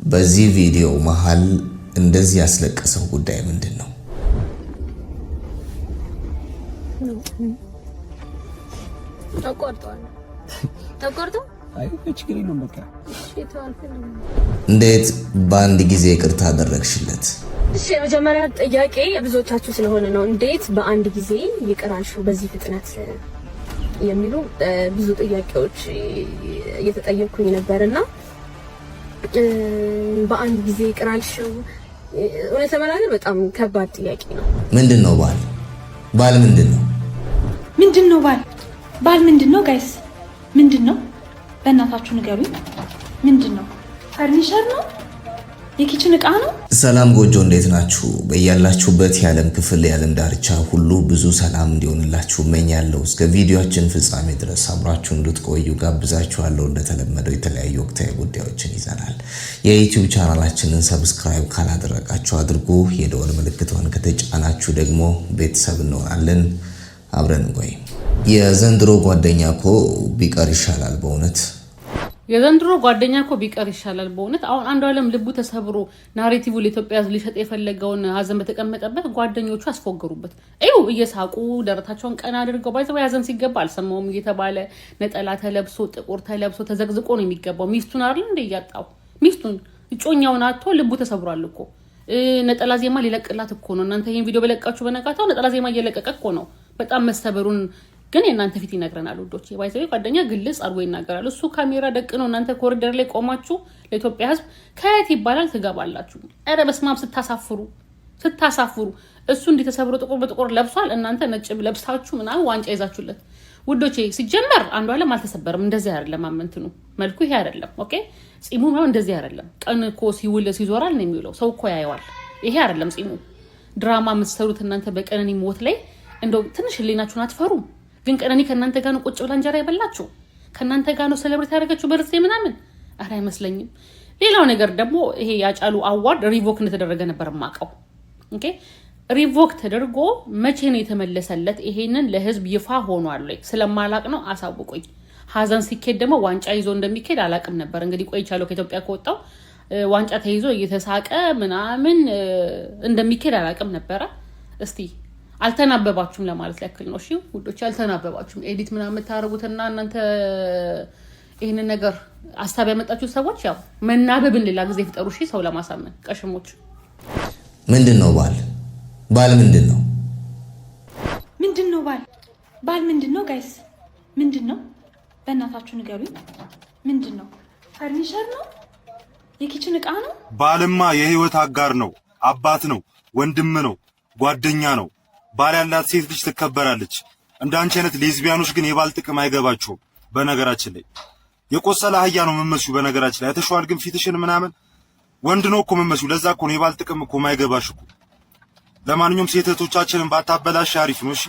በዚህ ቪዲዮ መሃል እንደዚህ ያስለቀሰው ጉዳይ ምንድነው? ተቆርጦ እንዴት በአንድ ጊዜ ይቅርታ አደረግሽለት? እሺ የመጀመሪያ ጥያቄ ብዙዎቻችሁ ስለሆነ ነው እንዴት በአንድ ጊዜ ይቅር አልሽው በዚህ ፍጥነት የሚሉ ብዙ ጥያቄዎች እየተጠየቁኝ ነበርና በአንድ ጊዜ ይቅር አልሽው እውነት ለመናገር በጣም ከባድ ጥያቄ ነው። ምንድነው ባል ምንድነው? ምንድነው ባል ምንድነው? ጋይስ ምንድነው? በእናታችሁ ንገሩኝ። ምንድነው? ፈርኒቸር ነው? የኪችን ዕቃ ነው? ሰላም ጎጆ እንዴት ናችሁ? በያላችሁበት የዓለም ክፍል የዓለም ዳርቻ ሁሉ ብዙ ሰላም እንዲሆንላችሁ እመኛለሁ። እስከ ቪዲዮአችን ፍጻሜ ድረስ አብራችሁ እንድትቆዩ ጋብዛችኋለሁ። እንደተለመደው የተለያዩ ወቅታዊ ጉዳዮችን ይዘናል። የዩቲዩብ ቻናላችንን ሰብስክራይብ ካላደረጋችሁ አድርጉ። የደወል ምልክቷን ከተጫናችሁ ደግሞ ቤተሰብ እንሆናለን። አብረን እንቆይ። የዘንድሮ ጓደኛ እኮ ቢቀር ይሻላል በእውነት የዘንድሮ ጓደኛ እኮ ቢቀር ይሻላል በእውነት። አሁን አንዱ ዓለም ልቡ ተሰብሮ ናሬቲቭ ለኢትዮጵያ ሊሸጥ የፈለገውን ሀዘን በተቀመጠበት ጓደኞቹ አስፎገሩበት። ይኸው እየሳቁ ደረታቸውን ቀና አድርገው ባይዘው ሀዘን ሲገባ አልሰማውም እየተባለ ነጠላ ተለብሶ ጥቁር ተለብሶ ተዘግዝቆ ነው የሚገባው። ሚስቱን አይደል እንደ እያጣው ሚስቱን እጮኛውን አጥቶ ልቡ ተሰብሯል እኮ። ነጠላ ዜማ ሊለቅላት እኮ ነው። እናንተ ይሄን ቪዲዮ በለቃችሁ በነጋታው ነጠላ ዜማ እየለቀቀ እኮ ነው። በጣም መሰበሩን ግን የእናንተ ፊት ይነግረናል ውዶች። የባይዘው ጓደኛ ግልጽ አድርጎ ይናገራል። እሱ ካሜራ ደቅኖ እናንተ ኮሪደር ላይ ቆማችሁ ለኢትዮጵያ ሕዝብ ከየት ይባላል ትገባላችሁ። ኧረ በስመ አብ ስታሳፍሩ። እሱ እንዲተሰብሮ ጥቁር በጥቁር ለብሷል። እናንተ ነጭ ለብሳችሁ ምናምን ዋንጫ ይዛችሁለት ውዶቼ። ሲጀመር አንዱ ዓለም አልተሰበረም። እንደዚህ አይደለም አመንትኑ መልኩ ይሄ አይደለም። ኦኬ ጺሙ ነው እንደዚህ አይደለም። ቀን እኮ ሲውል ሲዞራል ነው የሚውለው። ሰው እኮ ያየዋል። ይሄ አይደለም ጺሙ። ድራማ የምትሰሩት እናንተ በቀነኒ ሞት ላይ እንደው ትንሽ ህሊናችሁን አትፈሩም? ግን ቀነኒ ከእናንተ ጋር ነው ቁጭ ብላ እንጀራ የበላችሁ? ከእናንተ ጋር ነው ሴሌብሬት ያደረገችው በርዝዴ ምናምን? ኧረ አይመስለኝም። ሌላው ነገር ደግሞ ይሄ ያጫሉ አዋርድ ሪቮክ እንደተደረገ ነበር የማውቀው። ኦኬ ሪቮክ ተደርጎ መቼ ነው የተመለሰለት? ይሄንን ለህዝብ ይፋ ሆኗል ወይ? ስለማላቅ ነው አሳውቁኝ። ሀዘን ሲኬድ ደግሞ ዋንጫ ይዞ እንደሚኬድ አላቅም ነበር። እንግዲህ ቆይቻለሁ ከኢትዮጵያ ከወጣው ዋንጫ ተይዞ እየተሳቀ ምናምን እንደሚኬድ አላቅም ነበረ። እስቲ አልተናበባችሁም ለማለት ያክል ነው። እሺ ውዶች አልተናበባችሁም። ኤዲት ምናምን የምታረጉትና እናንተ ይሄንን ነገር አሳብ ያመጣችሁ ሰዎች ያው መናበብን ሌላ ጊዜ ፍጠሩ። እሺ ሰው ለማሳመን ቀሽሞች። ምንድነው ባል ምንድነው? ምንድነው ባል ምንድነው? ጋይስ ምንድነው? በእናታችሁ ንገሩኝ። ምንድነው? ፈርኒቸር ነው? የኪችን ዕቃ ነው? ባልማ የህይወት አጋር ነው፣ አባት ነው፣ ወንድም ነው፣ ጓደኛ ነው። ባል ያላት ሴት ልጅ ትከበራለች። እንዳንቺ አይነት ሌዝቢያኖች ግን የባል ጥቅም አይገባቸውም። በነገራችን ላይ የቆሰለ አህያ ነው የምመስሉ። በነገራችን ላይ አተሽዋል ግን ፊትሽን ምናምን ወንድ ነው እኮ የምመስሉ። ለዛ እኮ ነው የባል ጥቅም እኮ ማይገባሽ እኮ። ለማንኛውም ሴት እህቶቻችንን ባታበላሽ አሪፍ ነው። እሺ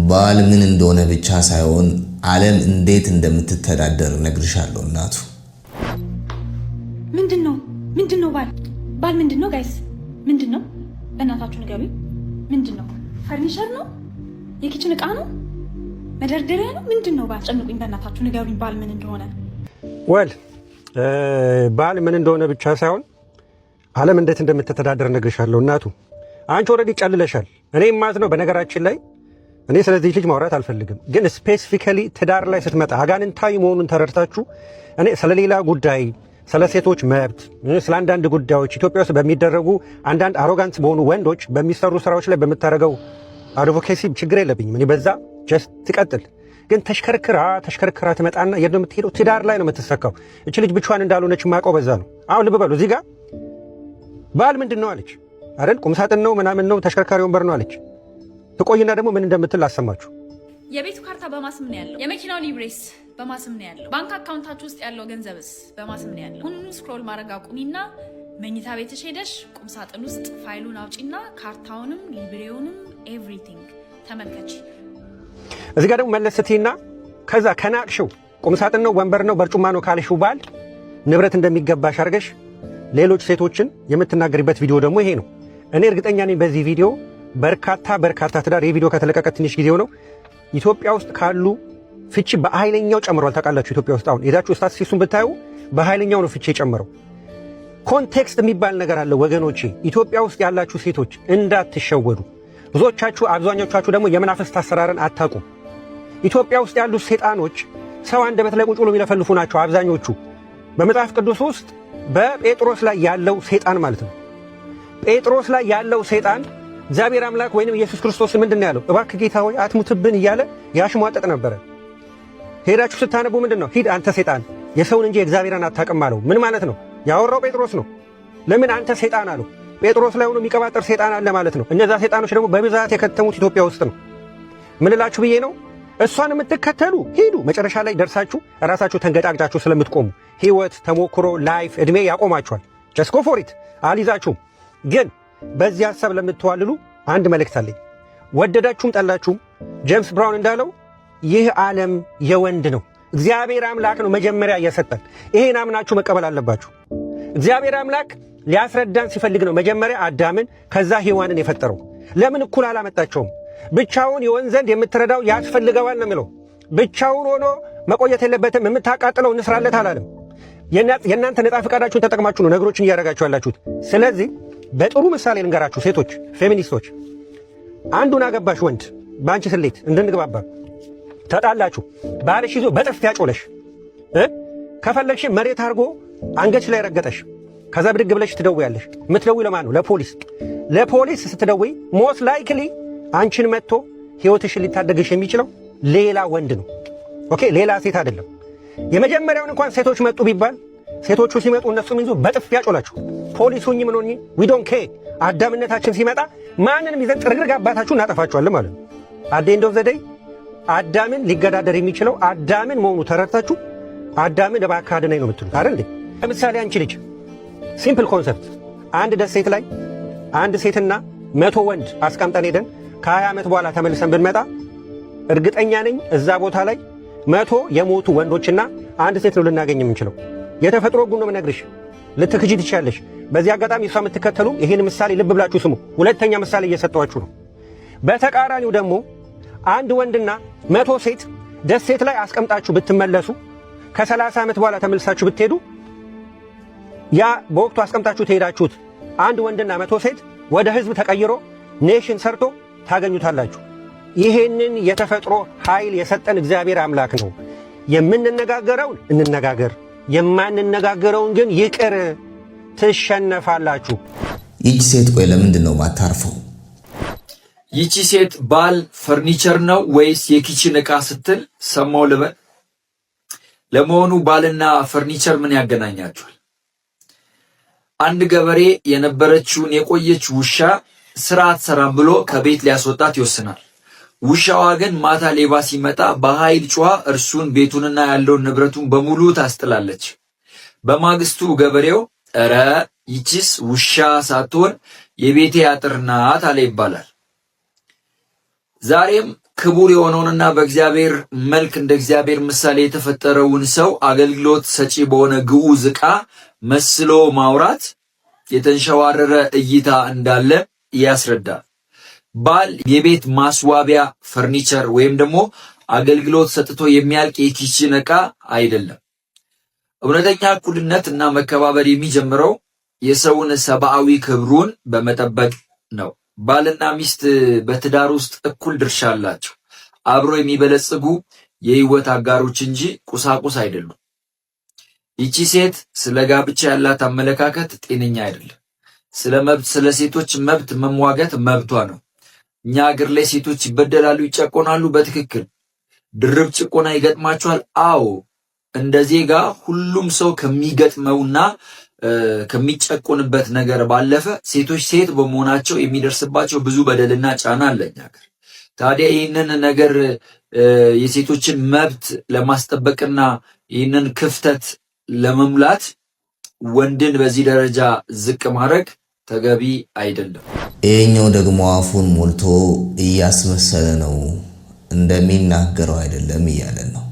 ባል ምን እንደሆነ ብቻ ሳይሆን ዓለም እንዴት እንደምትተዳደር ነግርሻለሁ እናቱ። ምንድነው ባል ምንድነው? ጋይስ ምንድነው? በእናታችሁ ንገሩኝ። ምንድነው? ፈርኒቸር ነው? የኪችን ዕቃ ነው? መደርደሪያ ነው? ምንድነው? ጨንቁኝ በእናታችሁ ንገሩኝ ባል ምን እንደሆነ። ባል ምን እንደሆነ ብቻ ሳይሆን ዓለም እንዴት እንደምትተዳደር ነግርሻለሁ እናቱ። አንቺ ኦልሬዲ ጨልለሻል። እኔ ማለት ነው በነገራችን ላይ እኔ ስለዚህ ልጅ ማውራት አልፈልግም፣ ግን ስፔሲፊካሊ ትዳር ላይ ስትመጣ አጋንንታዊ መሆኑን ተረድታችሁ እኔ ስለሌላ ጉዳይ ስለ ሴቶች መብት ስለ አንዳንድ ጉዳዮች ኢትዮጵያ ውስጥ በሚደረጉ አንዳንድ አሮጋንት በሆኑ ወንዶች በሚሰሩ ስራዎች ላይ በምታደርገው አድቮኬሲ ችግር የለብኝም። እኔ በዛ ጀስት ትቀጥል። ግን ተሽከርክራ ትመጣና የት ነው የምትሄደው? ትዳር ላይ ነው የምትሰካው። እች ልጅ ብቻዋን እንዳልሆነች ማውቀው በዛ ነው። አሁን ልብ በሉ። እዚህ ጋር ባል ምንድን ነው አለች አይደል? ቁምሳጥን ነው ምናምን ነው ተሽከርካሪ ወንበር ነው አለች። ትቆይና ደግሞ ምን እንደምትል አሰማችሁ። የቤቱ ካርታ በማስም ነው ያለው። የመኪናው ሊብሬስ በማስም ነው ያለው። ባንክ አካውንታችሁ ውስጥ ያለው ገንዘብስ በማስም ነው ያለው። ሁሉ ስክሮል ማድረግ አቁሚና መኝታ ቤትሽ ሄደሽ ቁም ሳጥን ውስጥ ፋይሉን አውጪና ካርታውንም ሊብሬውንም ኤቭሪቲንግ ተመልከች። እዚህ ጋር ደግሞ መለስ ስትይና ከዛ ከናቅሽው ቁም ሳጥን ነው ወንበር ነው በርጩማ ነው ካልሽው ባል ንብረት እንደሚገባሽ አድርገሽ ሌሎች ሴቶችን የምትናገሪበት ቪዲዮ ደግሞ ይሄ ነው። እኔ እርግጠኛ ነኝ በዚህ ቪዲዮ በርካታ ትዳር የቪዲዮ ከተለቀቀ ትንሽ ጊዜው ነው ኢትዮጵያ ውስጥ ካሉ ፍቺ በኃይለኛው ጨምሯል። ታውቃላችሁ ኢትዮጵያ ውስጥ አሁን ሄዳችሁ ስታቲስቲክሱን ብታዩ በኃይለኛው ነው ፍቺ የጨመረው። ኮንቴክስት የሚባል ነገር አለ ወገኖቼ። ኢትዮጵያ ውስጥ ያላችሁ ሴቶች እንዳትሸወዱ። ብዙዎቻችሁ አብዛኞቻችሁ ደግሞ የመናፍስት አሰራርን አታውቁም። ኢትዮጵያ ውስጥ ያሉ ሰይጣኖች ሰው አንደበት ላይ ቁጭ ብሎ የሚለፈልፉ ናቸው አብዛኞቹ። በመጽሐፍ ቅዱስ ውስጥ በጴጥሮስ ላይ ያለው ሰይጣን ማለት ነው። ጴጥሮስ ላይ ያለው ሰይጣን እግዚአብሔር አምላክ ወይንም ኢየሱስ ክርስቶስ ምንድነው ያለው? እባክህ ጌታ ሆይ አትሙትብን እያለ ያሽሟጠጥ ነበረ። ሄዳችሁ ስታነቡ ምንድነው? ሂድ አንተ ሰይጣን የሰውን እንጂ እግዚአብሔርን አታውቅም አለው። ምን ማለት ነው? ያወራው ጴጥሮስ ነው። ለምን አንተ ሰይጣን አለው? ጴጥሮስ ላይ ሆኖ የሚቀባጠር ሰይጣን አለ ማለት ነው። እነዛ ሰይጣኖች ደግሞ በብዛት የከተሙት ኢትዮጵያ ውስጥ ነው። ምን እላችሁ ብዬ ነው? እሷን የምትከተሉ ሂዱ፣ መጨረሻ ላይ ደርሳችሁ ራሳችሁ ተንገጫግጫችሁ ስለምትቆሙ ህይወት፣ ተሞክሮ፣ ላይፍ እድሜ ያቆማችኋል። ጀስት ጎ ፎር ኢት አልይዛችሁም። ግን በዚህ ሐሳብ ለምትዋልሉ አንድ መልእክት አለኝ። ወደዳችሁም ጠላችሁም ጄምስ ብራውን እንዳለው ይህ ዓለም የወንድ ነው። እግዚአብሔር አምላክ ነው መጀመሪያ እየሰጠን። ይሄን አምናችሁ መቀበል አለባችሁ። እግዚአብሔር አምላክ ሊያስረዳን ሲፈልግ ነው መጀመሪያ አዳምን ከዛ ሔዋንን የፈጠረው። ለምን እኩል አላመጣቸውም? ብቻውን ይሆን ዘንድ የምትረዳው ያስፈልገዋል ነው የሚለው። ብቻውን ሆኖ መቆየት የለበትም፣ የምታቃጥለው እንስራለት አላለም። የእናንተ ነፃ ፈቃዳችሁን ተጠቅማችሁ ነው ነገሮችን እያደረጋችሁ ያላችሁት። ስለዚህ በጥሩ ምሳሌ ልንገራችሁ ሴቶች ፌሚኒስቶች። አንዱን አገባሽ ወንድ በአንቺ ስሌት እንድንግባባ ተጣላችሁ፣ ባልሽ ይዞ በጥፍ ያጮለሽ ከፈለግሽ መሬት አድርጎ አንገትሽ ላይ ረገጠሽ። ከዛ ብድግ ብለሽ ትደውያለሽ። የምትደውይ ለማን ነው? ለፖሊስ። ለፖሊስ ስትደውይ ሞስት ላይክሊ አንቺን መጥቶ ህይወትሽን ሊታደግሽ የሚችለው ሌላ ወንድ ነው። ኦኬ፣ ሌላ ሴት አይደለም። የመጀመሪያውን እንኳን ሴቶች መጡ ቢባል ሴቶቹ ሲመጡ እነሱም ይዞ በጥፍ ያጮላችሁ። ፖሊሱኝ ምን ሆኜ ዊ ዶንት ኬር። አዳምነታችን ሲመጣ ማንንም ይዘን ጥርግርግ አባታችሁ እናጠፋችኋለን ማለት ነው። አት ኤንድ ኦፍ ዘ ዴይ አዳምን ሊገዳደር የሚችለው አዳምን መሆኑ ተረድታችሁ አዳምን እባክህ አድነኝ ነው የምትሉት አይደል? ለምሳሌ አንቺ ልጅ ሲምፕል ኮንሰፕት፣ አንድ ደሴት ላይ አንድ ሴትና 100 ወንድ አስቀምጠን ሄደን ከ20 ዓመት በኋላ ተመልሰን ብንመጣ እርግጠኛ ነኝ እዛ ቦታ ላይ 100 የሞቱ ወንዶችና አንድ ሴት ነው ልናገኝ የምንችለው። የተፈጥሮ ጉን ነው የምነግርሽ። ልትክጂ ትችያለሽ። በዚህ አጋጣሚ እሷ የምትከተሉ ይህን ምሳሌ ልብ ብላችሁ ስሙ። ሁለተኛ ምሳሌ እየሰጠኋችሁ ነው። በተቃራኒው ደግሞ አንድ ወንድና 100 ሴት ደሴት ላይ አስቀምጣችሁ ብትመለሱ ከ30 ዓመት በኋላ ተመልሳችሁ ብትሄዱ ያ በወቅቱ አስቀምጣችሁ ትሄዳችሁት አንድ ወንድና 100 ሴት ወደ ህዝብ ተቀይሮ ኔሽን ሰርቶ ታገኙታላችሁ። ይሄንን የተፈጥሮ ኃይል የሰጠን እግዚአብሔር አምላክ ነው። የምንነጋገረውን እንነጋገር፣ የማንነጋገረውን ግን ይቅር። ትሸነፋላችሁ። ይቺ ሴት ቆይ ለምንድን ነው ማታርፈው? ይቺ ሴት ባል ፈርኒቸር ነው ወይስ የኪችን ዕቃ ስትል ሰማው ልበል። ለመሆኑ ባልና ፈርኒቸር ምን ያገናኛቸዋል? አንድ ገበሬ የነበረችውን የቆየች ውሻ ስራ አትሰራም ብሎ ከቤት ሊያስወጣት ይወስናል። ውሻዋ ግን ማታ ሌባ ሲመጣ በኃይል ጮኻ እርሱን ቤቱንና ያለውን ንብረቱን በሙሉ ታስጥላለች። በማግስቱ ገበሬው እረ ይቺስ ውሻ ሳትሆን የቤቴ አጥር ናት አለ ይባላል። ዛሬም ክቡር የሆነውንና በእግዚአብሔር መልክ እንደ እግዚአብሔር ምሳሌ የተፈጠረውን ሰው አገልግሎት ሰጪ በሆነ ግዑዝ ዕቃ መስሎ ማውራት የተንሸዋረረ እይታ እንዳለ ያስረዳል። ባል የቤት ማስዋቢያ ፈርኒቸር ወይም ደግሞ አገልግሎት ሰጥቶ የሚያልቅ የኪችን ዕቃ አይደለም። እውነተኛ እኩልነት እና መከባበር የሚጀምረው የሰውን ሰብአዊ ክብሩን በመጠበቅ ነው። ባልና ሚስት በትዳር ውስጥ እኩል ድርሻ አላቸው። አብሮ የሚበለጽጉ የህይወት አጋሮች እንጂ ቁሳቁስ አይደሉም። ይቺ ሴት ስለ ጋብቻ ያላት አመለካከት ጤነኛ አይደለም። ስለ ሴቶች መብት መሟገት መብቷ ነው። እኛ ሀገር ላይ ሴቶች ይበደላሉ፣ ይጨቆናሉ። በትክክል ድርብ ጭቆና ይገጥማቸዋል። አዎ፣ እንደ ዜጋ ሁሉም ሰው ከሚገጥመውና ከሚጨቆንበት ነገር ባለፈ ሴቶች ሴት በመሆናቸው የሚደርስባቸው ብዙ በደልና ጫና አለ እኛ ሀገር። ታዲያ ይህንን ነገር የሴቶችን መብት ለማስጠበቅና ይህንን ክፍተት ለመሙላት ወንድን በዚህ ደረጃ ዝቅ ማድረግ ተገቢ አይደለም። ይሄኛው ደግሞ አፉን ሞልቶ እያስመሰለ ነው፣ እንደሚናገረው አይደለም እያለን ነው።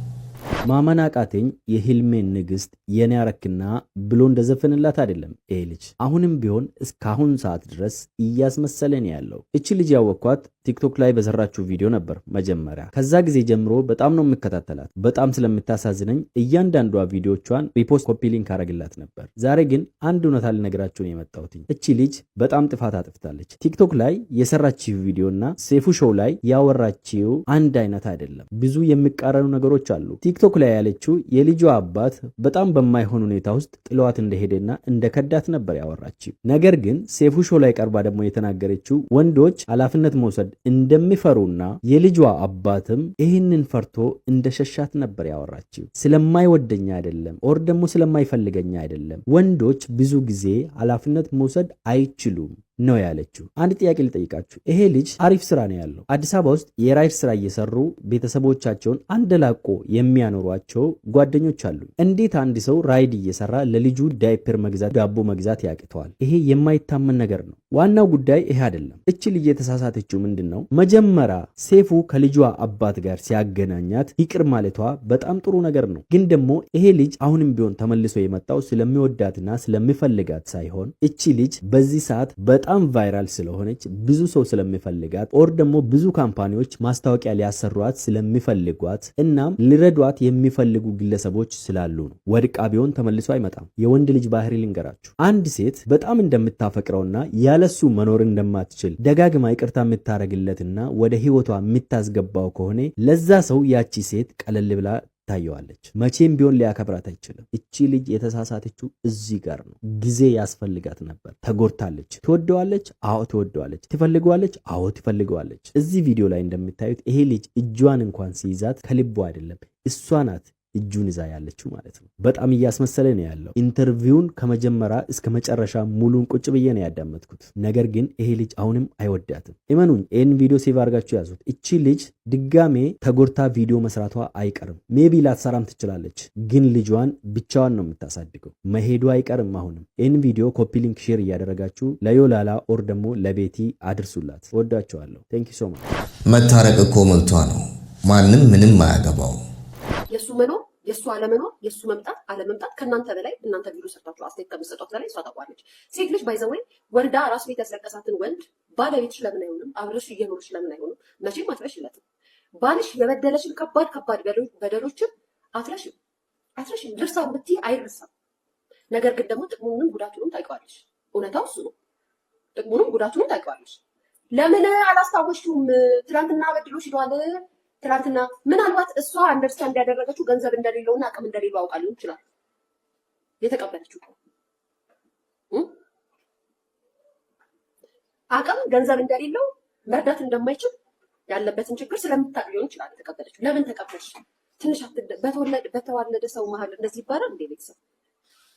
ማመን አቃተኝ የህልሜን ንግስት የኔ አረክና ብሎ እንደዘፈንላት አይደለም ይሄ ልጅ። አሁንም ቢሆን እስካሁን ሰዓት ድረስ እያስመሰለን ያለው። እቺ ልጅ ያወቅኳት ቲክቶክ ላይ በሰራችው ቪዲዮ ነበር መጀመሪያ። ከዛ ጊዜ ጀምሮ በጣም ነው የምከታተላት። በጣም ስለምታሳዝነኝ እያንዳንዷ ቪዲዮቿን ሪፖስት ኮፒ ሊንክ አረግላት ነበር። ዛሬ ግን አንድ እውነታ ልነግራችሁ ነው የመጣሁት። እቺ ልጅ በጣም ጥፋት አጥፍታለች። ቲክቶክ ላይ የሰራችው ቪዲዮና ሴፉ ሾው ላይ ያወራችው አንድ አይነት አይደለም። ብዙ የሚቃረኑ ነገሮች አሉ። ቲክቶክ ላይ ያለችው የልጇ አባት በጣም በማይሆን ሁኔታ ውስጥ ጥሏት እንደሄደና እንደከዳት ነበር ያወራችው። ነገር ግን ሴፉ ሾው ላይ ቀርባ ደግሞ የተናገረችው ወንዶች ኃላፊነት መውሰድ እንደሚፈሩና የልጇ አባትም ይህንን ፈርቶ እንደሸሻት ነበር ያወራችው። ስለማይወደኛ አይደለም ኦር ደግሞ ስለማይፈልገኛ አይደለም። ወንዶች ብዙ ጊዜ ኃላፊነት መውሰድ አይችሉም ነው ያለችው። አንድ ጥያቄ ልጠይቃችሁ። ይሄ ልጅ አሪፍ ስራ ነው ያለው። አዲስ አበባ ውስጥ የራይድ ስራ እየሰሩ ቤተሰቦቻቸውን አንደላቆ የሚያኖሯቸው ጓደኞች አሉ። እንዴት አንድ ሰው ራይድ እየሰራ ለልጁ ዳይፐር መግዛት፣ ዳቦ መግዛት ያቅተዋል? ይሄ የማይታመን ነገር ነው። ዋናው ጉዳይ ይሄ አይደለም። እቺ ልጅ የተሳሳተችው ምንድነው? መጀመሪያ ሴፉ ከልጇ አባት ጋር ሲያገናኛት ይቅር ማለቷ በጣም ጥሩ ነገር ነው። ግን ደግሞ ይሄ ልጅ አሁንም ቢሆን ተመልሶ የመጣው ስለሚወዳትና ስለሚፈልጋት ሳይሆን እቺ ልጅ በዚህ ሰዓት በጣም ቫይራል ስለሆነች ብዙ ሰው ስለሚፈልጋት ኦር ደግሞ ብዙ ካምፓኒዎች ማስታወቂያ ሊያሰሯት ስለሚፈልጓት እናም ሊረዷት የሚፈልጉ ግለሰቦች ስላሉ ነው። ወድቃ ቢሆን ተመልሶ አይመጣም። የወንድ ልጅ ባህሪ ልንገራችሁ። አንድ ሴት በጣም እንደምታፈቅረውና ያለሱ መኖር እንደማትችል ደጋግማ ይቅርታ የምታረግለትና ወደ ህይወቷ የምታስገባው ከሆነ ለዛ ሰው ያቺ ሴት ቀለል ብላ ታየዋለች። መቼም ቢሆን ሊያከብራት አይችልም። እቺ ልጅ የተሳሳተችው እዚህ ጋር ነው። ጊዜ ያስፈልጋት ነበር። ተጎድታለች። ትወደዋለች? አዎ ትወደዋለች። ትፈልገዋለች? አዎ ትፈልገዋለች። እዚህ ቪዲዮ ላይ እንደምታዩት ይሄ ልጅ እጇን እንኳን ሲይዛት ከልቧ አይደለም፣ እሷ ናት እጁን ይዛ ያለችው ማለት ነው። በጣም እያስመሰለ ነው ያለው። ኢንተርቪውን ከመጀመሪያ እስከ መጨረሻ ሙሉን ቁጭ ብዬ ነው ያዳመጥኩት። ነገር ግን ይሄ ልጅ አሁንም አይወዳትም። እመኑኝ፣ ይህን ቪዲዮ ሴቭ አድርጋችሁ ያዙት። እቺ ልጅ ድጋሜ ተጎድታ ቪዲዮ መስራቷ አይቀርም። ሜቢ ላትሰራም ትችላለች፣ ግን ልጇን ብቻዋን ነው የምታሳድገው። መሄዱ አይቀርም። አሁንም ይህን ቪዲዮ ኮፒ ሊንክ ሼር እያደረጋችሁ ለዮላላ ኦር ደግሞ ለቤቲ አድርሱላት። ወዳቸዋለሁ። ቴንክ ዩ ሶ ማች። መታረቅ እኮ መብቷ ነው። ማንም ምንም አያገባው። የሱ መኖር የሱ አለመኖር የሱ መምጣት አለመምጣት ከእናንተ በላይ እናንተ ቪዲዮ ሰርታችሁ አስተያየት ከምትሰጧት በላይ እሷ ታውቃለች። ሴት ልጅ ባይዘወይ ወርዳ ራስ ቤት ያስለቀሳትን ወንድ ባለቤትሽ ለምን አይሆንም? አብረሽ እየኖርሽ ለምን አይሆንም? መቼም አትረሽለትም። ባልሽ የበደለሽን ከባድ በደሎችን አትረሽም። ድርሳም ብትይ አይረሳም። ነገር ግን ደግሞ ጥቅሙንም ጉዳቱንም ታውቂዋለሽ። እውነታው እሱ ነው። ጥቅሙንም ጉዳቱንም ታውቂዋለሽ። ለምን አላስታወሽውም? ትናንትና በድሎሽ ሄዷል። ትናንትና ምናልባት እሷ አንደርስታንድ ያደረገችው ገንዘብ እንደሌለውና አቅም እንደሌለው አውቃ ሊሆን ይችላል የተቀበለችው። አቅም ገንዘብ እንደሌለው መርዳት እንደማይችል ያለበትን ችግር ስለምታውቅ ሊሆን ይችላል የተቀበለችው። ለምን ተቀበልሽ? ትንሽ በተዋለደ ሰው መሀል እንደዚህ ይባላል እንዴ? ቤተሰብ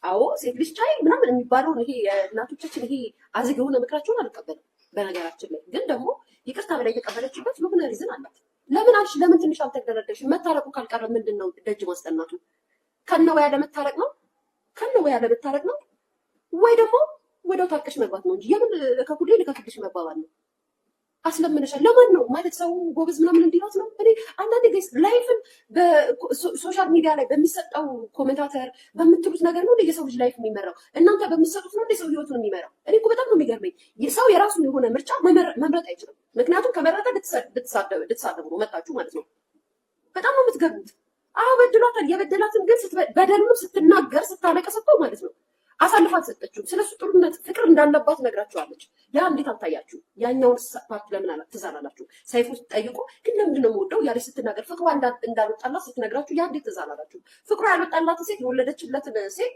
አዎ፣ ሴት ልጅ ቻይ ምናምን የሚባለውን ይሄ እናቶቻችን ይሄ አዝግ የሆነ ምክራቸውን አልቀበልም። በነገራችን ላይ ግን ደግሞ ይቅርታ በላይ የተቀበለችበት የሆነ ሪዝን አላት። ለምን አልሽ? ለምን ትንሽ አልተደረደሽም? መታረቁ ካልቀረ ምንድን ነው ደጅ ማስጠናቱ? ከነው ያለ መታረቅ ነው? ከነው ያለ መታረቅ ነው ወይ ደግሞ ወደው ታርቀሽ መግባት ነው እንጂ የምን ከኩዴ ልከክልሽ መባባል ነው? አስለምነሻል። ለማን ነው ማለት ሰው ጎበዝ ምናምን እንዲላት ነው? እኔ አንዳንድ ጊዜ ላይፍን በሶሻል ሚዲያ ላይ በሚሰጠው ኮሜንታተር በምትሉት ነገር ነው የሰው ልጅ ላይፍ የሚመራው። እናንተ በምትሰጡት ነው የሰው ህይወቱን የሚመራው። እኔ እኮ በጣም ነው የሚገርመኝ። ሰው የራሱን የሆነ ምርጫ መምረጥ አይችልም። ምክንያቱም ከመረጠ ልትሳደቡ ነው መጣችሁ ማለት ነው። በጣም ነው የምትገርሙት። አዎ በድሏታል። የበደላትን ግን በደሉንም ስትናገር ስታለቀሰው ማለት ነው አሳልፋ አልሰጠችውም። ስለሱ ጥሩነት ፍቅር እንዳለባት ነግራችኋለች። ያ እንዴት አልታያችሁ? ያኛውን ፓርት ለምን ትዛላላችሁ? ሰይፉ ጠይቆ ግን ለምንድን ነው የምወደው ያለች ስትናገር ፍቅሯ እንዳልወጣላት ስትነግራችሁ ያ እንዴት ትዛላላችሁ? ፍቅሯ ያልወጣላትን ሴት የወለደችለትን ሴት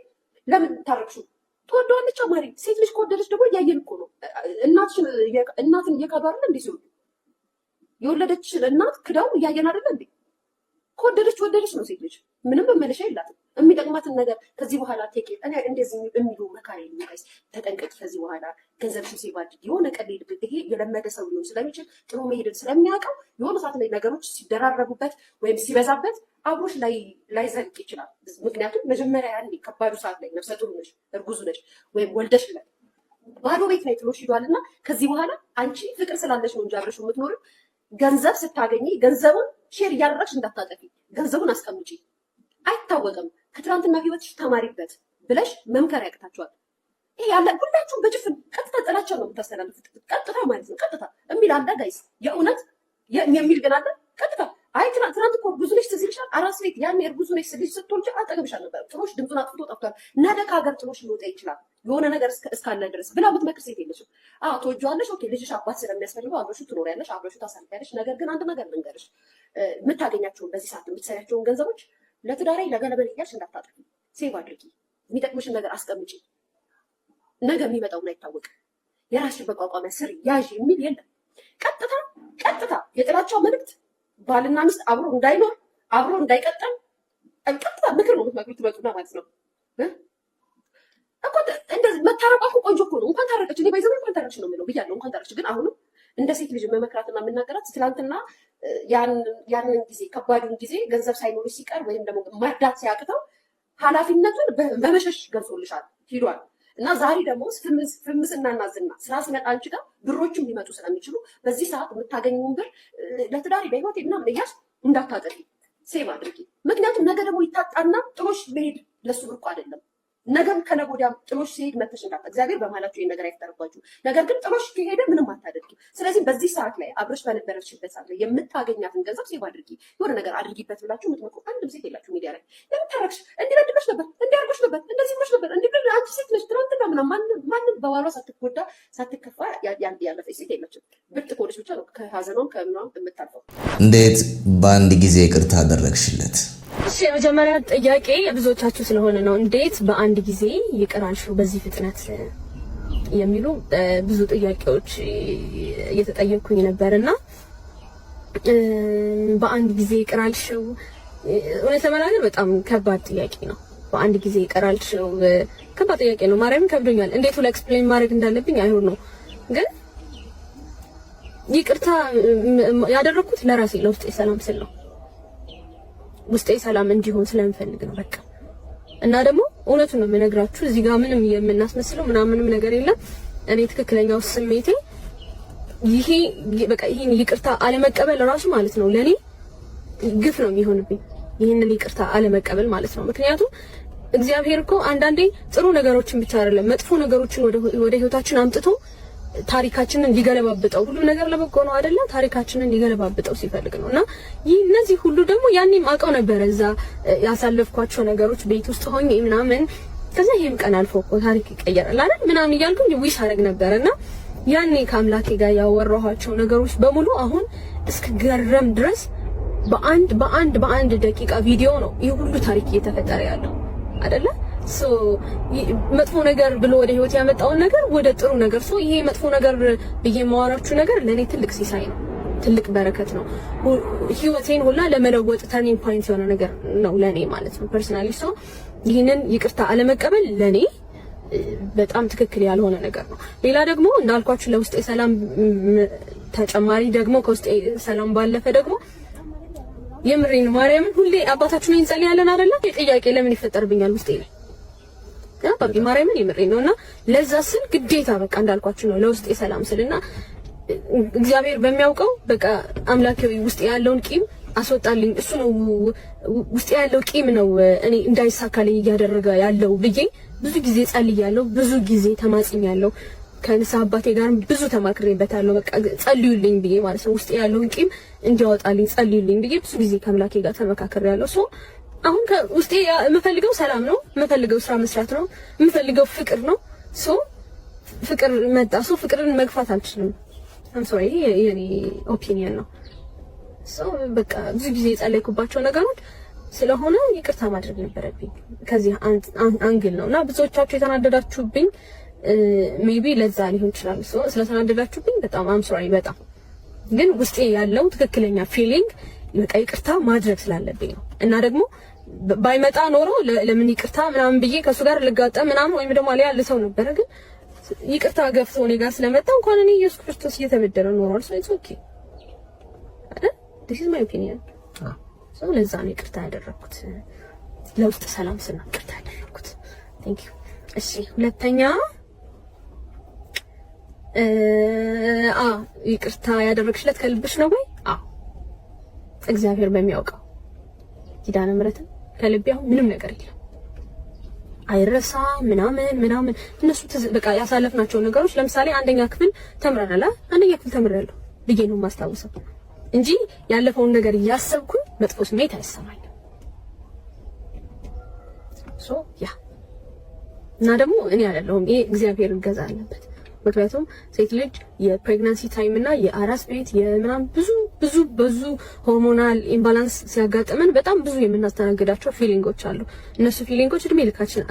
ለምን ታረቅሹ? ትወደዋለች። አማሪ ሴት ልጅ ከወደደች ደግሞ እያየን እኮ ነው። እናትን እየካዱ አይደለ እንዴ ሲሆኑ የወለደችን እናት ክዳው እያየን አይደለ እንዴ? ከወደደች ወደደች ነው። ሴት ልጅ ምንም መመለሻ የላትም። የሚጠቅማትን ነገር ከዚህ በኋላ ቴክ እኔ እንደዚህ የሚሉ መካሪ ጋይስ ተጠንቀቂ። ከዚህ በኋላ ገንዘብሽን ሴቭ አድርጊ። የሆነ ቀን ሄድበት ይሄ የለመደ ሰው ሊሆን ስለሚችል ጥሩ መሄድን ስለሚያውቀው የሆነ ሰዓት ላይ ነገሮች ሲደራረቡበት ወይም ሲበዛበት አብሮሽ ላይዘልቅ ይችላል። ምክንያቱም መጀመሪያ ያኔ ከባዱ ሰዓት ላይ ነፍሰ ጡር ነሽ፣ እርጉዝ ነሽ ወይም ወልደሽለት ባዶ ቤት ላይ ጥሎሽ ሄዷልና ከዚህ በኋላ አንቺ ፍቅር ስላለሽ ነው እንጂ አብረሽ የምትኖሪው ገንዘብ ስታገኚ ገንዘቡን ሼር እያደረግሽ እንዳታጠፊ። ገንዘቡን አስቀምጪ። አይታወቅም። ከትናንትና ህይወትሽ ተማሪበት ብለሽ መምከር ያቅታችኋል። ይሄ ያለ ሁላችሁም በጭፍን ቀጥታ ጥላቻ ነው የምታስተላልፉት። ቀጥታ ማለት ነው ቀጥታ የሚል አለ ጋይስ፣ የእውነት የሚል ግን አለ ቀጥታ። አይ ትናንት እኮ ብዙ ልጅ ትዝ ይልሻል፣ አራስ ቤት ያኔ እርጉዝ ነሽ ልጅ ስትወልጂ አጠገብሽ አልነበረም። ጥሎሽ ድምፁን አጥፍቶ ጠፍቷል። ነገ ከሀገር ጥሎሽ ሊወጣ ይችላል የሆነ ነገር እስካለ ድረስ ብላ ብትመክር ሴት የለሽም። ትወጂዋለሽ፣ ኦኬ ልጅሽ አባት ስለሚያስፈልገው አብረሹ ትኖሪያለሽ፣ አብረሹ ታሳልፊያለሽ። ነገር ግን አንድ ነገር ልንገርሽ፣ የምታገኛቸውን በዚህ ሰዓት የምትሰሪያቸውን ገንዘቦች ለትዳሬ ለገለበል እያልሽ እንዳታጠፊ፣ ሴቭ አድርጊ፣ የሚጠቅምሽን ነገር አስቀምጪ። ነገ የሚመጣውን አይታወቅም። የራስሽን መቋቋሚያ ስሪ ያዥ የሚል የለም። ቀጥታ የጥላቻው መልዕክት ባልና ሚስት አብሮ እንዳይኖር አብሮ እንዳይቀጥል ቀጥታ ምክር ነው የምትመክሩት። ትመጡና ማለት ነው እኮ እንደዚህ መታረቋ እኮ ቆንጆ እኮ ነው። እንኳን ታረቀች፣ እኔ ባይዘው እንኳን ታረቀች ነው የምለው ብያለሁ። እንኳን ታረቀች። ግን አሁንም እንደ ሴት ልጅ መመክራትና የምናገራት ትናንትና ያንን ጊዜ ከባዱን ጊዜ ገንዘብ ሳይኖርሽ ሲቀር ወይም ደግሞ መርዳት ሲያቅተው ኃላፊነቱን በመሸሽ ገልጾልሻል ሂዷል። እና ዛሬ ደግሞ ፍምስናና ዝና ስራ ሲመጣ አንቺ ጋር ብሮችም ሊመጡ ስለሚችሉ በዚህ ሰዓት የምታገኘውን ብር ለትዳሪ በህይወት ምናምን እያልሽ እንዳታጠፊ፣ ሴቭ አድርጊ። ምክንያቱም ነገ ደግሞ ይታጣና ጥሎሽ መሄድ ለሱ ብርቁ አይደለም። ነገም ከነገ ወዲያም ጥሎሽ ሲሄድ መተሽ እንዳታ። እግዚአብሔር በማላችሁ ይሄን ነገር አይፍጠርባችሁ። ነገር ግን ጥሎሽ ከሄደ ምንም አታደርጊ። ስለዚህ በዚህ ሰዓት ላይ አብረሽ በነበረችበት ሰዓት ላይ የምታገኛትን ገንዘብ ሴቭ አድርጊ፣ የሆነ ነገር አድርጊበት ብላችሁ የምትመክሩ አንድም ሴት የላችሁ ሚዲያ ላይ። ለምታረግሽ እንዲረድበሽ ነበር፣ እንዲያርጎሽ ነበር፣ እንደዚህ ብሎሽ ነበር፣ እንዲህ አንቺ ሴት ነሽ። ትናንትና ማንም በባሏ ሳትጎዳ ሳትከፋ ያለፈች ሴት የለችም። ብርጥ ከሆነች ብቻ ነው ከሀዘኗም ከምኗም የምታልፈው። እንዴት በአንድ ጊዜ ይቅርታ አደረግሽለት? እሺ የመጀመሪያ ጥያቄ ብዙዎቻችሁ ስለሆነ ነው፣ እንዴት በአንድ ጊዜ ይቅር አልሽው በዚህ ፍጥነት የሚሉ ብዙ ጥያቄዎች እየተጠየቁኝ ነበርና በአንድ ጊዜ ይቅር አልሽው እውነት ለመናገር በጣም ከባድ ጥያቄ ነው። በአንድ ጊዜ ይቅር አልሽው ከባድ ጥያቄ ነው። ማርያምን ከብዶኛል። እንዴት ሁላ ኤክስፕሌን ማድረግ እንዳለብኝ አይሆን ነው። ግን ይቅርታ ያደረኩት ለራሴ ለውስጤ ሰላም ስል ነው። ውስጤ ሰላም እንዲሆን ስለምፈልግ ነው በቃ። እና ደግሞ እውነቱን ነው የምነግራችሁ። እዚህ ጋር ምንም የምናስመስለው ምንም ነገር የለም። እኔ ትክክለኛው ስሜቴ ይሄ በቃ ይሄን ይቅርታ አለመቀበል ራሱ ማለት ነው ለኔ ግፍ ነው የሚሆንብኝ። ይሄንን ይቅርታ አለመቀበል ማለት ነው። ምክንያቱም እግዚአብሔር እኮ አንዳንዴ ጥሩ ነገሮችን ብቻ አይደለም መጥፎ ነገሮችን ወደ ህይወታችን አምጥቶ ታሪካችንን ሊገለባብጠው ሁሉ ነገር ለበጎ ነው አይደለ? ታሪካችንን ሊገለባብጠው ሲፈልግ ነውና እነዚህ ሁሉ ደግሞ ያኔም አውቀው ነበር። እዛ ያሳለፍኳቸው ነገሮች ቤት ውስጥ ሆኜ ምናምን ከዛ ይሄም ቀን አልፎ እኮ ታሪክ ይቀየራል አይደል ምናምን እያልኩኝ ዊሽ አደረግ ነበርና ያኔ ከአምላኬ ጋር ያወራኋቸው ነገሮች በሙሉ አሁን እስከገረም ድረስ በአንድ ደቂቃ ቪዲዮ ነው ይሄ ሁሉ ታሪክ እየተፈጠረ ያለው አይደለ? መጥፎ ነገር ብሎ ወደ ህይወት ያመጣውን ነገር ወደ ጥሩ ነገር ይሄ መጥፎ ነገር ብዬ ማወራችሁ ነገር ለኔ ትልቅ ሲሳይ ነው፣ ትልቅ በረከት ነው። ህይወቴን ሁላ ለመለወጥ ተርኒንግ ፖይንት የሆነ ነገር ነው ለኔ ማለት ነው ፐርሰናሊ። ይህንን ይቅርታ አለመቀበል ለኔ በጣም ትክክል ያልሆነ ነገር ነው። ሌላ ደግሞ እንዳልኳችሁ ለውስጤ ሰላም ተጨማሪ ደግሞ ከውስጤ ሰላም ባለፈ ደግሞ የምሬን ማርያምን ሁሌ አባታችን ነው እንጸልያለን አይደለ? ጥያቄ ለምን ይፈጠርብኛል ውስጤ ላይ አባቢ ማርያምን የምሬን ነውና ለዛ ስል ግዴታ በቃ እንዳልኳችሁ ነው ለውስጤ ሰላም ስልና እግዚአብሔር በሚያውቀው በቃ አምላካዊ ውስጥ ያለውን ቂም አስወጣልኝ። እሱ ነው ውስጥ ያለው ቂም ነው እኔ እንዳይሳካልኝ እያደረገ ያለው ብዬ ብዙ ጊዜ ጸልያለሁ፣ ብዙ ጊዜ ተማጽኛለሁ። ከንስሐ አባቴ ጋር ብዙ ተማክሬበታለሁ። በቃ ጸልዩልኝ ብዬ ማለት ነው ውስጥ ያለውን ቂም እንዲያወጣልኝ ጸልዩልኝ ብዬ ብዙ ጊዜ ከአምላኬ ጋር ተመካክሬያለሁ። አሁን ከውስጤ የምፈልገው ሰላም ነው፣ የምፈልገው ስራ መስራት ነው፣ የምፈልገው ፍቅር ነው። ፍቅር መጣ። ፍቅርን መግፋት አልችልም። አም ሶሪ ይሄ የኔ ኦፒኒየን ነው። በቃ ብዙ ጊዜ የጸለይኩባቸው ነገሮች ስለሆነ ይቅርታ ማድረግ ነበረብኝ ከዚህ አንግል ነውና ብዙዎቻችሁ የተናደዳችሁብኝ ሜቢ ለዛ ሊሆን ይችላል። ስለተናደዳችሁብኝ በጣም አም ሶሪ። በጣም ግን ውስጤ ያለው ትክክለኛ ፊሊንግ በቃ ይቅርታ ማድረግ ስላለብኝ ነው። እና ደግሞ ባይመጣ ኖሮ ለምን ይቅርታ ምናምን ብዬ ከሱ ጋር ልጋጠም ምናምን ወይም ደግሞ አለ ያለ ሰው ነበረ። ግን ይቅርታ ገፍቶ እኔ ጋር ስለመጣ እንኳን እኔ ኢየሱስ ክርስቶስ እየተበደረ ኖሯል። ስለዚህ ኦኬ አይደል? this is my opinion። ለዛ ነው ይቅርታ ያደረኩት፣ ለውስጥ ሰላም ስና ይቅርታ ያደረኩት። thank you። እሺ ሁለተኛ ይቅርታ ያደረግሽለት ከልብሽ ነው ወይ? እግዚአብሔር በሚያውቀው ኪዳነ ምሕረትን ከልቤ አሁን ምንም ነገር የለም። አይረሳ ምናምን እነሱ በቃ ያሳለፍናቸው ነገሮች ለምሳሌ አንደኛ ክፍል ተምረናል። አንደኛ ክፍል ተምሬያለሁ ብዬ ነው የማስታውሰው እንጂ ያለፈውን ነገር እያሰብኩኝ መጥፎ ስሜት አይሰማኝም። ያ እና ደግሞ እኔ አይደለሁም ይሄ እግዚአብሔር እገዛ አለበት። ምክንያቱም ሴት ልጅ የፕሬግናንሲ ታይም እና የአራስ ቤት የምናም ብዙ ሆርሞናል ኢምባላንስ ሲያጋጥመን በጣም ብዙ የምናስተናግዳቸው ፊሊንጎች አሉ። እነሱ ፊሊንጎች እድሜ ልካችን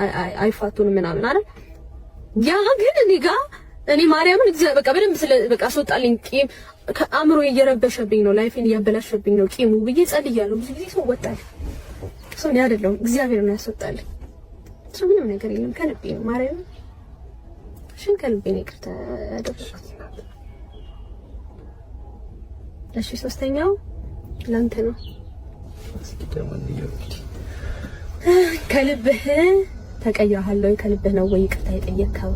አይፋቱንም ምናምን አይደል? ያ ግን እኔ ማርያምን በቃ በደንብ በቃ አስወጣልኝ። ቂም ከአእምሮ እየረበሸብኝ ነው፣ ላይፌን እያበላሸብኝ ነው ቂሙ ብዬ ጸልያለሁ። ብዙ ጊዜ ሰው ወጣል ሰው ነው አይደለም፣ እግዚአብሔር ነው ያስወጣልኝ። ሰው ምንም ነገር የለም ከልቤ ነው ማርያምን ከልቤ ነው ይቅርታ ያደረኩት። እሺ ሶስተኛው ላንተ ነው። ከልብህ ተቀይረሃል ወይ? ከልብህ ነው ወይ ይቅርታ የጠየቅከው?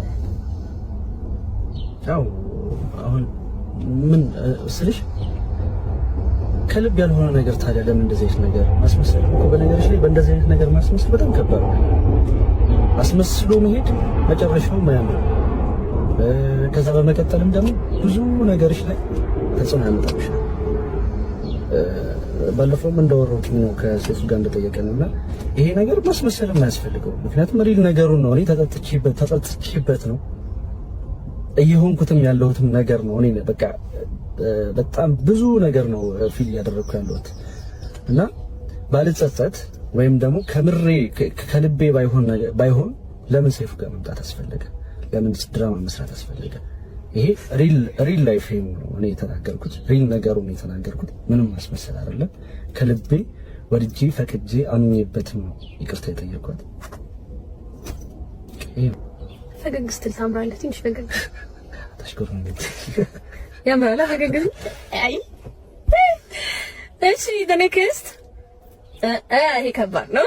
አዎ አሁን ምን ስልሽ ከልብ ያልሆነ ነገር ታዲያ ለምን እንደዚህ አይነት ነገር ማስመሰል እኮ በነገርሽ ላይ በእንደዚህ አይነት ነገር ማስመሰል በጣም ከባድ ነው። አስመስሎ መሄድ መጨረሻው ማያምር። ከዛ በመቀጠልም ደግሞ ብዙ ነገርሽ ላይ ተጽዕኖ ያመጣብሻል። ባለፈውም እንዳወራሁት ነው ከሴቱ ጋር እንደጠየቀንና ይሄ ነገር ማስመሰልም አያስፈልገው። ምክንያቱም ሪል ነገሩን ነው እኔ ተጸጽቼበት ነው እየሆንኩትም ያለሁትም ነገር ነው። እኔ በቃ በጣም ብዙ ነገር ነው ፊል እያደረኩ ያለሁት እና ባልጸጸት ወይም ደግሞ ከምሬ ከልቤ ባይሆን ለምን ሴቱ ጋር መምጣት አስፈለገ? ለምን ድራማ መስራት አስፈለገ? ይሄ ሪል ላይፍ ነው እኔ የተናገርኩት፣ ሪል ነገሩን የተናገርኩት። ምንም ማስመሰል አይደለም። ከልቤ ወድጄ ፈቅጄ አምኜበትም ነው ይቅርታ የጠየኳት። ፈገግ ስትል ታምራለህ። ትንሽ ፈገግ ታሽኮርም ያምራል ፈገግ። አይ እሺ ደነክስት ይሄ ከባድ ነው።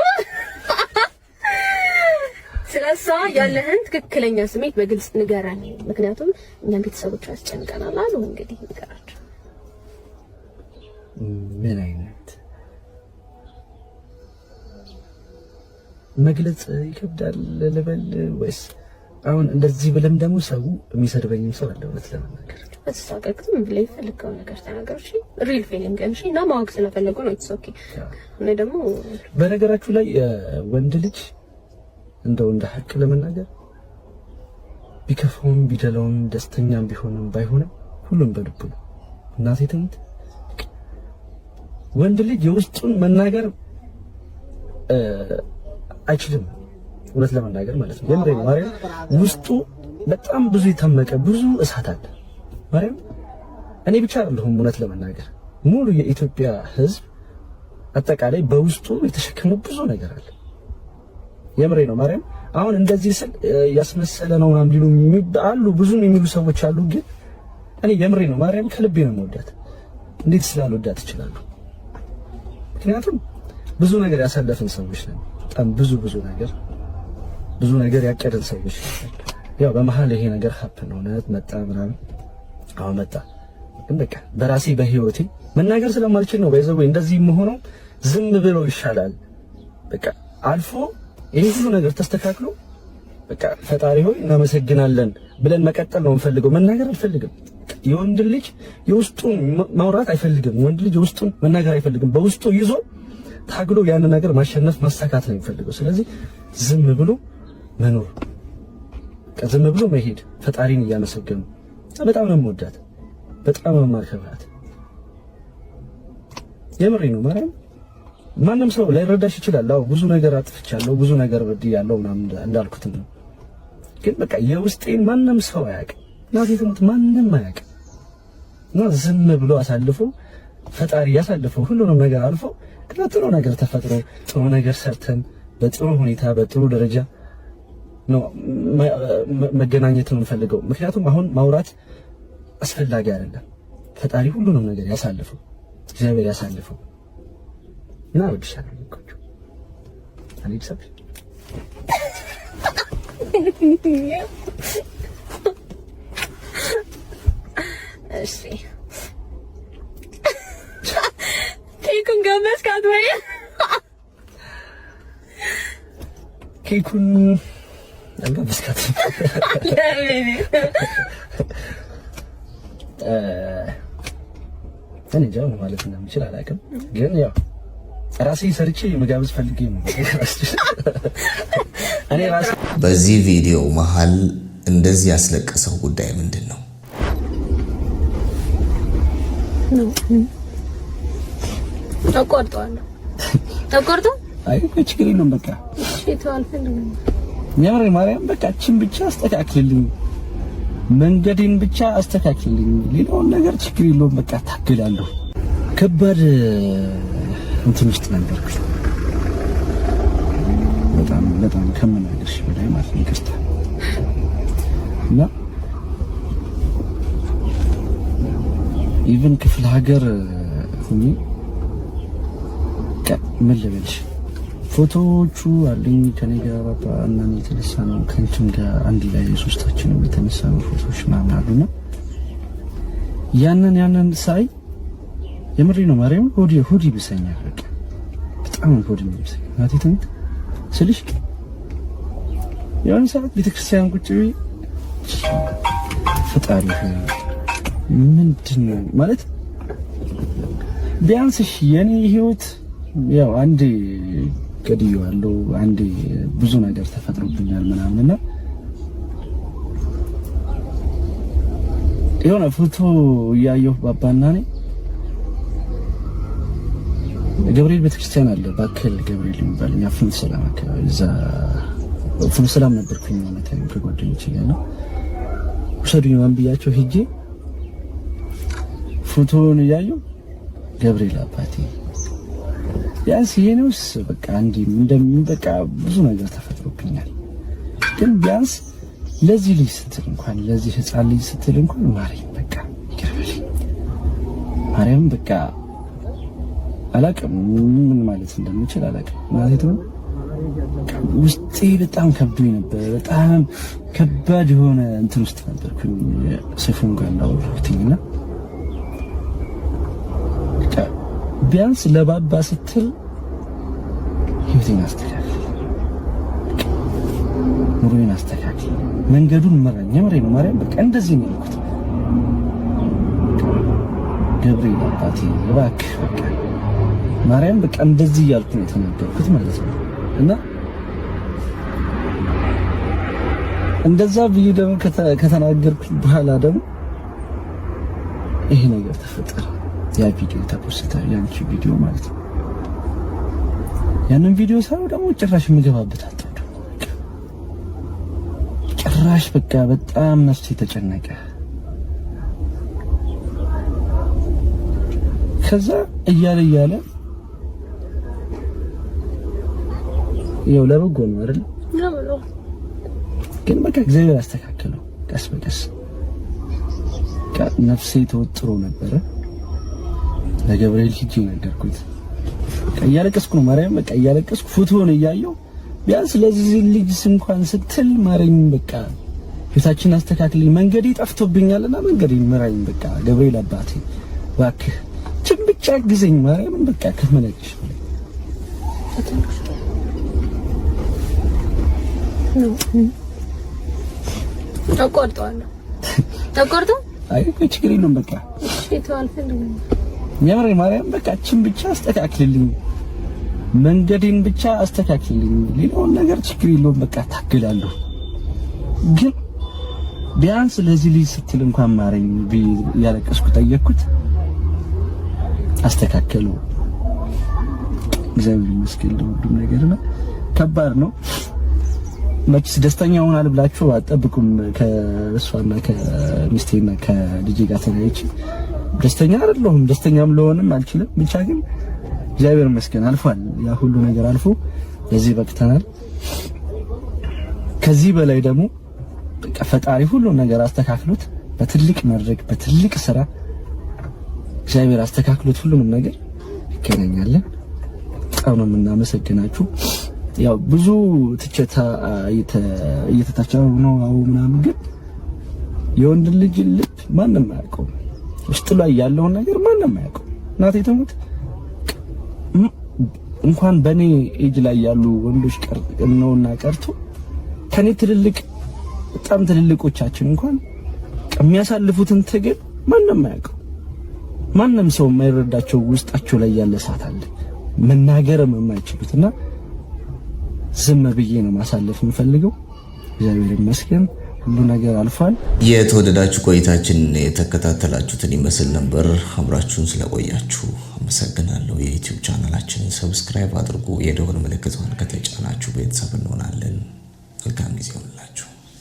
ስለሷ ያለህን ትክክለኛ ስሜት በግልጽ ንገረን፣ ምክንያቱም እኛም ቤተሰቦቿ ያስጨንቀናል አሉ። እንግዲህ ንገራቸው። ምን አይነት መግለጽ ይከብዳል ልበል ወይስ አሁን እንደዚህ ብለም ደግሞ ሰው የሚሰድበኝም ሰው አለ። እውነት ለመናገር በተሳቀቅም ብለ ይፈልገው ነገር ተናገር። እሺ ሪል ፊሊንግ እንሺ እና ማወቅ ስለፈለጉ ነው። ኢትስ ኦኬ። እኔ ደግሞ በነገራችሁ ላይ ወንድ ልጅ እንደው እንደ ሐቅ ለመናገር ቢከፋውም ቢደላውም ደስተኛም ቢሆንም ባይሆንም ሁሉም በልቡ ነው። እናቴ ትሙት ወንድ ልጅ የውስጡን መናገር አይችልም። እውነት ለመናገር ማለት ነው። የምሬን ማርያም ውስጡ በጣም ብዙ የታመቀ ብዙ እሳት አለ። ማርያም እኔ ብቻ አይደለሁም። እውነት ለመናገር ሙሉ የኢትዮጵያ ሕዝብ አጠቃላይ በውስጡ የተሸከመው ብዙ ነገር አለ። የምሬ ነው ማርያም። አሁን እንደዚህ ስል ያስመሰለ ነው ምናምን ሊሉ አሉ፣ ብዙ የሚሉ ሰዎች አሉ። ግን እኔ የምሬ ነው ማርያም ከልቤ ነው የምወዳት። እንዴት ስላልወዳት እችላለሁ? ምክንያቱም ብዙ ነገር ያሳለፍን ሰዎች ነን። በጣም ብዙ ነገር ያቀደን ሰዎች ነን። ያው በመሀል ይሄ ነገር ሀፕን ሆነት መጣ ምናምን አሁን መጣ። ግን በቃ በራሴ በህይወቴ መናገር ስለማልችል ነው ባይዘው እንደዚህ የምሆነው። ዝም ብሎ ይሻላል። በቃ አልፎ ይሄ ሁሉ ነገር ተስተካክሎ በቃ ፈጣሪ ሆይ እናመሰግናለን ብለን መቀጠል ነው የምፈልገው። መናገር አልፈልግም። የወንድ ልጅ የውስጡን ማውራት አይፈልግም። ወንድ ልጅ የውስጡን መናገር አይፈልግም። በውስጡ ይዞ ታግሎ ያን ነገር ማሸነፍ ማሳካት ነው የሚፈልገው። ስለዚህ ዝም ብሎ መኖር፣ ዝም ብሎ መሄድ፣ ፈጣሪን እያመሰገኑ። በጣም ነው የምወዳት፣ በጣም ነው የማከብራት። የምሬ ነው ማርያም። ማንም ሰው ላይረዳሽ ይችላል። አዎ ብዙ ነገር አጥፍቻለሁ፣ ብዙ ነገር በድያለሁ ምናምን እንዳልኩት ነው። ግን በቃ የውስጤን ማንም ሰው አያውቅም። እናቴ ትሙት ማንም አያውቅም። እና ዝም ብሎ አሳልፎ ፈጣሪ ያሳልፈው ሁሉንም ነገር አልፎ ጥሩ ነገር ተፈጥሮ ጥሩ ነገር ሰርተን በጥሩ ሁኔታ በጥሩ ደረጃ ነው መገናኘት ነው የምፈልገው። ምክንያቱም አሁን ማውራት አስፈላጊ አይደለም። ፈጣሪ ሁሉንም ነገር ያሳልፈው፣ እግዚአብሔር ያሳልፈው እና ወድሻለሁ ልቆቹ አልይብሰብ እሺ ኬኩን ገመስካት ወይ? ኬኩን አልጋበዝካት እኔ እንጃ ማለት እንደምችል አላውቅም፣ ግን ያው ራሴ ሰርቼ መጋበዝ ፈልጌ ነው። እኔ ራሴ በዚህ ቪዲዮ መሃል እንደዚህ ያስለቀሰው ጉዳይ ምንድን ነው? ተቆርጧል። ተቆርጦ አይ ችግር የለውም በቃ እሺ ተዋልፈልኝ የምሬ ማርያም በቃ እቺን ብቻ አስተካክልልኝ፣ መንገዴን ብቻ አስተካክልልኝ፣ ሌላውን ነገር ችግር የለውም በቃ ታገላለሁ። ከባድ እንትን ውስጥ ነበርኩ በጣም ከመናገርሽ በላይ ማለት ነው። ይቅርታ እና ኢቭን ክፍለ ሀገር ሁኚ ምን ልበልሽ ፎቶዎቹ አሉኝ ከኔ ጋር እና የተነሳ ነው ከእንትን ጋር አንድ ላይ ሶስታችንም የተነሳ ነው ፎቶዎች ምናምን አሉና ያንን ሳይ የምሬ ነው ማርያም ሆዲ ብሰኛል። በቃ በጣም ሆዲ ብሰኛ ናቲ ትንት ስልሽ ያን ሰዓት ቤተክርስቲያን ቁጭ ብዬ ፈጣሪ ምንድነው ማለት ቢያንስ የኔ ህይወት ያው አንዴ ገድዬዋለሁ፣ አንዴ ብዙ ነገር ተፈጥሮብኛል ምናምንና የሆነ ፎቶ እያየሁ ባባና እኔ ገብርኤል ቤተክርስቲያን አለ ባከል ገብርኤል የሚባል እኛ ፍኖተ ሰላም አካባቢ እዛ ፍኖተ ሰላም ነበርኩኝ ማለት ነው ከጓደኞቼ ጋር ነው ውሰዱኝ ማን ብያቸው ሄጄ ፎቶውን እያየሁ ገብርኤል አባቴ ያንስ የኔውስ በቃ አንዴ በቃ ብዙ ነገር ተፈጥሮብኛል፣ ግን ቢያንስ ለዚህ ልጅ ስትል እንኳን ለዚህ ህፃን ልጅ ስትል እንኳን ማርያም በቃ ይገርምልኝ ማርያም በቃ አላውቅም ምን ማለት እንደምችል አላውቅም። ማለት ነው ውስጤ በጣም ከብዶኝ ነበር። በጣም ከባድ የሆነ እንትን ውስጥ ነበርኩኝ ሰፉን ጋር እንዳወራሁትና ቢያንስ ለባባ ስትል ህይወቴን አስተካክል፣ ኑሮዬን አስተካክል፣ መንገዱን መራኝ። የምሬ ነው ማርያም በቃ እንደዚህ ነው ያልኩት። ገብርኤል አባቴ እባክህ በቃ ማርያም በቃ እንደዚህ እያልኩ ነው የተናገርኩት ማለት ነው። እና እንደዛ ብዬ ደግሞ ከተናገርኩት በኋላ ደግሞ ይሄ ነገር ተፈጠረ። ያ ቪዲዮ ተፖስተ ያንቺ ቪዲዮ ማለት ነው። ያንን ቪዲዮ ሳይሆን ደግሞ ጭራሽ የምገባበት አጣሁ። ጭራሽ በቃ በጣም ነፍሴ ተጨነቀ። ከዛ እያለ ያው ለበጎ ነው አይደል? ግን በቃ እግዚአብሔር አስተካከለው ቀስ በቀስ። ነፍሴ ተወጥሮ ነበረ። ለገብርኤል ሂጂ ነገርኩት። እያለቀስኩ ነው ማርያም በቃ እያለቀስኩ ፎቶውን እያየሁ ቢያንስ ለዚህ ልጅ እንኳን ስትል ማረኝ በቃ ህይወታችን አስተካክልኝ፣ መንገዴ ጠፍቶብኛልና መንገዴ ምራኝ በቃ ገብርኤል አባቴ እባክህ ችን ብቻ ግዘኝ ማርያም በቃ ከመነች ተቆርጦ አይ ችግር የለውም በቃ እሺ ተዋልፈልኝ የምሬ ማርያም በቃ ችን ብቻ አስተካክልልኝ፣ መንገዴን ብቻ አስተካክልልኝ፣ ሌላውን ነገር ችግር የለውም በቃ ታገላለሁ። ግን ቢያንስ ለዚህ ልጅ ስትል እንኳን ማረኝ ያለቀስኩ ጠየቅኩት፣ አስተካከለው። እግዚአብሔር ይመስገን ሁሉም ነገር ነው። ከባድ ነው መቼስ ደስተኛ ሆናል ብላችሁ አትጠብቁም። ከእሷና ከሚስቴና ከልጄ ጋር ተለያይቼ ደስተኛ አይደለሁም፣ ደስተኛም ልሆንም አልችልም። ብቻ ግን እግዚአብሔር ይመስገን አልፏል። ያ ሁሉ ነገር አልፎ ለዚህ በቅተናል። ከዚህ በላይ ደግሞ በቃ ፈጣሪ ሁሉ ነገር አስተካክሎት በትልቅ መድረክ በትልቅ ስራ እግዚአብሔር አስተካክሎት ሁሉንም ነገር ይገናኛለን። በጣም ነው የምናመሰግናችሁ። ያው ብዙ ትችታ እየተታቻው ነው አው ምናምን፣ ግን የወንድ ልጅ ልብ ማንም አያውቀው፣ ውስጥ ላይ ያለውን ነገር ማንም አያውቀው። እናቴ ተሞት እንኳን በኔ ኤጅ ላይ ያሉ ወንዶች ነውና ቀርቶ ከኔ ትልልቅ በጣም ትልልቆቻችን እንኳን የሚያሳልፉትን ትግል ማንም አያውቀው። ማንም ሰው የማይረዳቸው ውስጣቸው ላይ ያለ እሳት አለ መናገርም የማይችሉትና ዝም ብዬ ነው ማሳለፍ የምፈልገው። እግዚአብሔር ይመስገን ሁሉ ነገር አልፏል። የተወደዳችሁ ቆይታችን የተከታተላችሁትን ይመስል ነበር። አብራችሁን ስለቆያችሁ አመሰግናለሁ። የዩቲዩብ ቻናላችንን ሰብስክራይብ አድርጉ። የደወል ምልክቷን ከተጫናችሁ ቤተሰብ